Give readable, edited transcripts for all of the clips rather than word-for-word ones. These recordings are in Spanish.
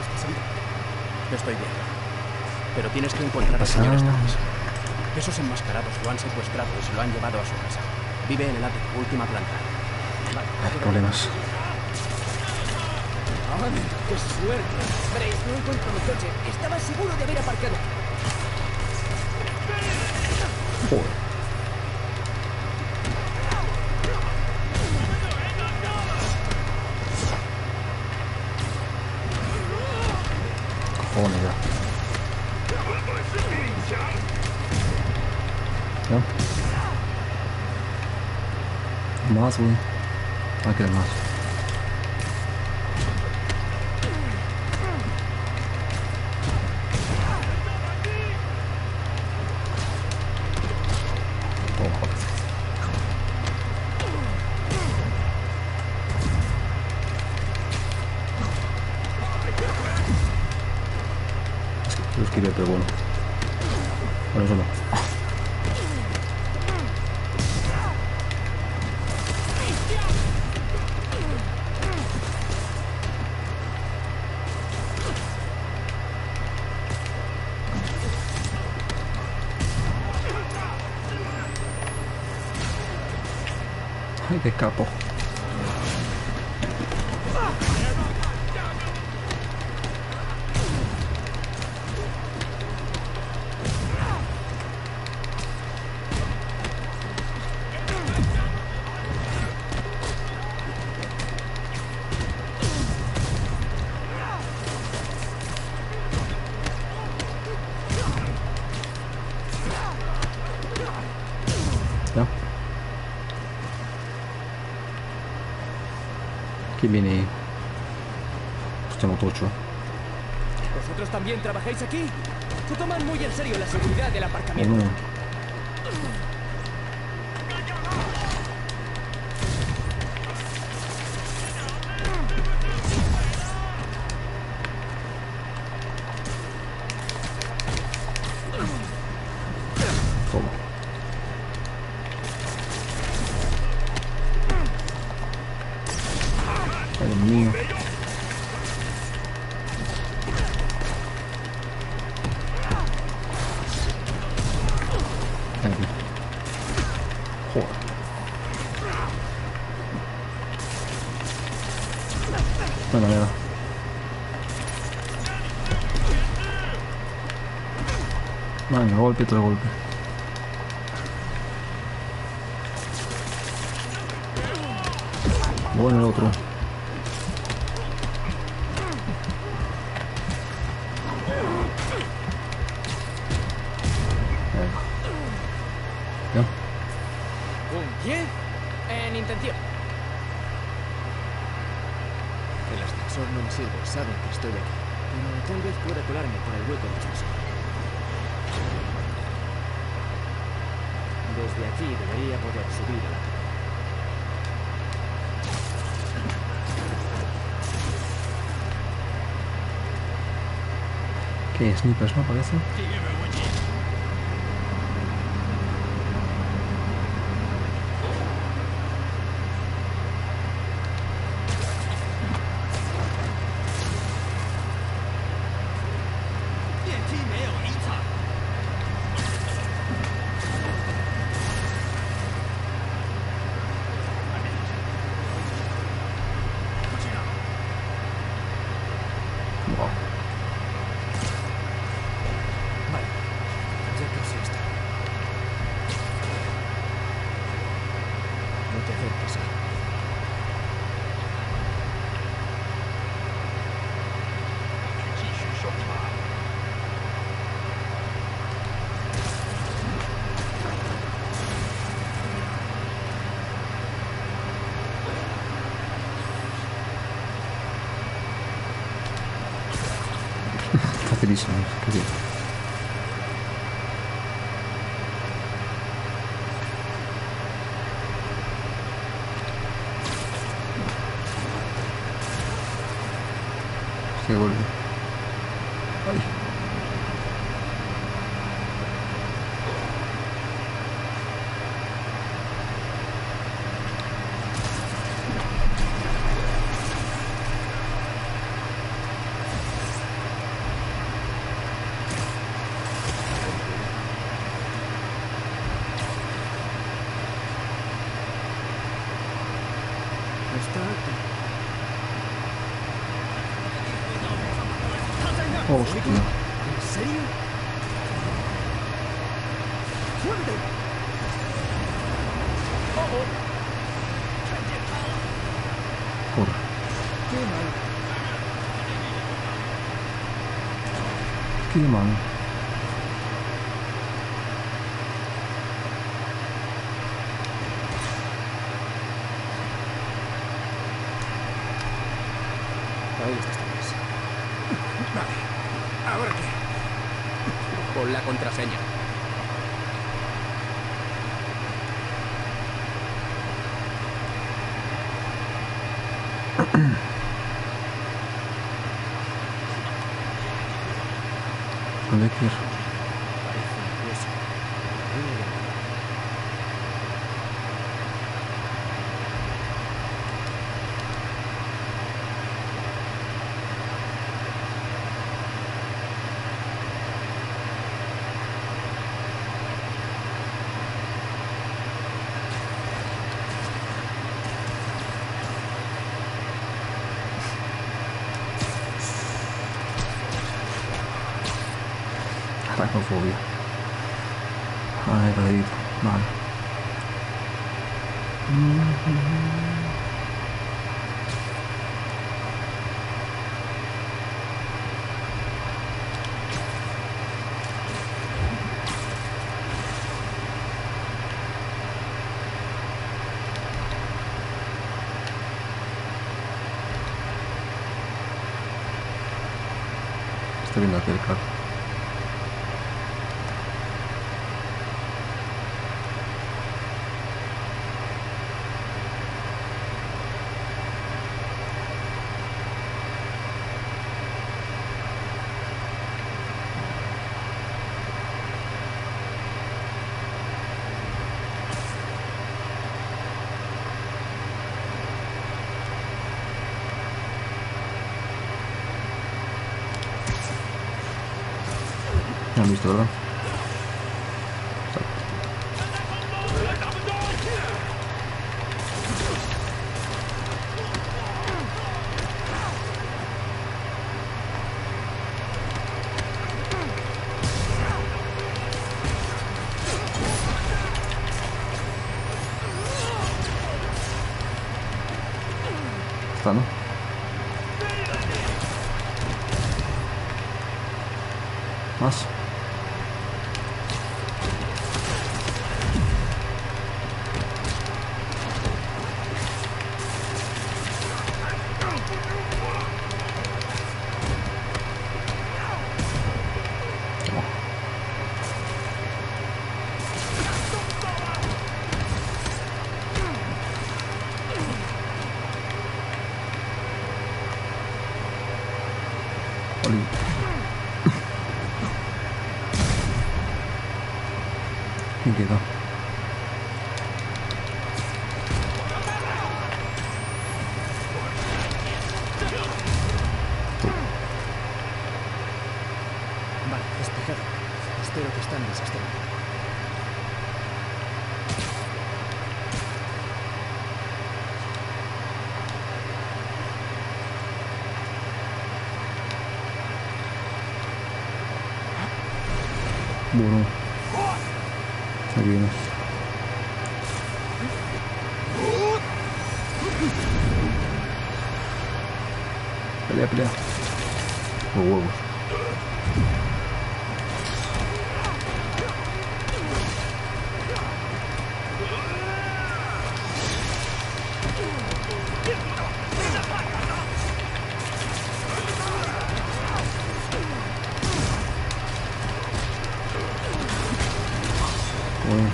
¿Estás bien? Estoy bien. Pero tienes que encontrar al señor Stars. Esos enmascarados lo han secuestrado y se lo han llevado a su casa. Vive en el ático, última planta. Vale, Hay problemas. ¡Ay, qué suerte! Grace, no encuentro mi coche. Estaba seguro de haber aparcado. Joder. Cojones ya. ¿No? Más, güey. Hay que más. Oh, joder. Lo esquivé, pero bueno. Bueno, eso no. Ay, qué capo. ¿Ya? ¿Quién viene ahí? Hostia, motocho. ¿Vosotros también trabajáis aquí? Se toman muy en serio la seguridad del aparcamiento. No. Toma. Ay, Dios mío. Aquí. Joder. Bueno, mira. Venga, golpe tras golpe. Bueno, el otro. Venga. ¿Ya? ¿Un pie? En intención. El ascensor no me sirve, saben que estoy aquí. Pero tal vez pueda colarme por el hueco del ascensor. Desde aquí debería poder subir a la torre. ¿Qué? Snipers, ¿no? Parece. Wow. Vale, ya casi está. No te acerques, ¿eh? Facilísimo. Qué bien. Qué golpe. Ay. Está aquí. Hostia. ¿En serio? ¡Fuerte! Corre. ¡Qué mal! Qué mal. Ahí está esta vez. Vale. ¿Ahora qué? Con la contraseña. ¿Dónde hay que ir? Parece un hueso. Aracnofobia. Ay, caledito. Vale. Estoy viendo aquí el carro. ¿Me han visto, verdad? Está, ¿no? Más. Oli. ¿Quién quedó? Vale, despejado. Espero que están desastres. Bueno. Aquí viene. Pelea, pelea. Los huevos. Bueno.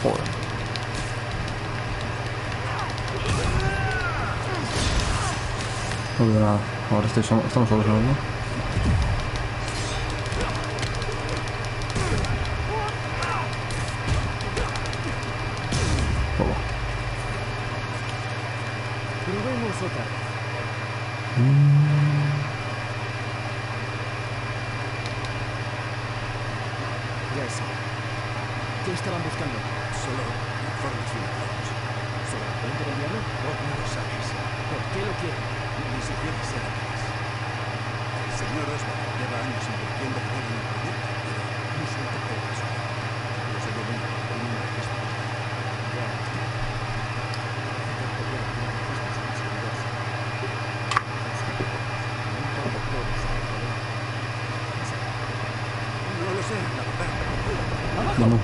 Joder. No veo nada. Ahora estamos solos, ¿no? Oh. Probemos otra vez. a esa hora? ¿Qué estaban buscando? Solo informes financieros. ¿Sobre el puente del diablo? No lo sabes. ¿Por qué lo quieren? Ni siquiera sé lo que es. El señor Osborn lleva años invirtiendo dinero en el proyecto, pero no sé qué puede pasar. Desde el momento que tengo un registro. Ya. Parece que el gobierno tiene registros más seguros. Nunca doctores al poder. No lo sé, la verdad. Vamos.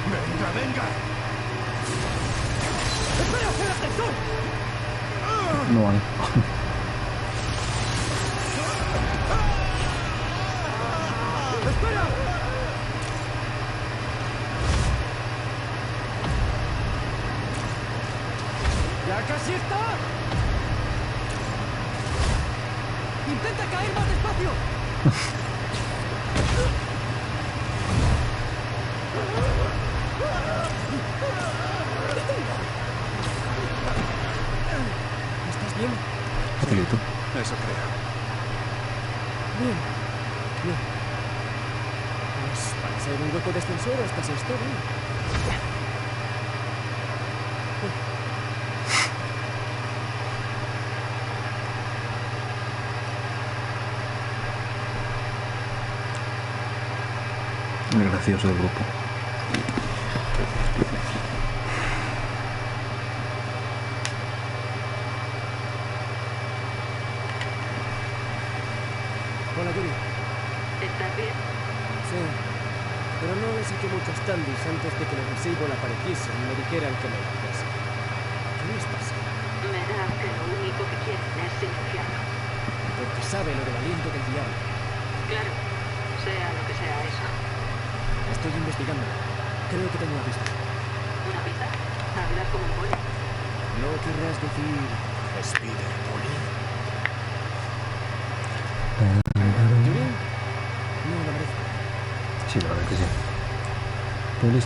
¡Venga, venga! ¡Espera! ¡El ascensor! No hay. ¡Espera! ¡Ya casi está! ¡Intenta caer más despacio! ¿Estás bien? Facilito. Eso creo. Bien. Bien. Pues para ser un hueco de ascensor hasta se está bien. El gracioso del grupo. Hola, Yuri. ¿Estás bien? Sí. Pero no le saqué muchos standis antes de que los de Sable apareciesen y me dijeran que me largase. ¿Qué les pasa? Me da que lo único que quieren es silenciarlo. Porque sabe lo del aliento del diablo. Claro, sea lo que sea eso. Estoy investigando. Creo que tengo una pista. ¿Una pista? Hablas como un poli. No querrás decir... Spider Poli. ¿Yuri? No lo merezco. Sí, la verdad que sí. Pues listo.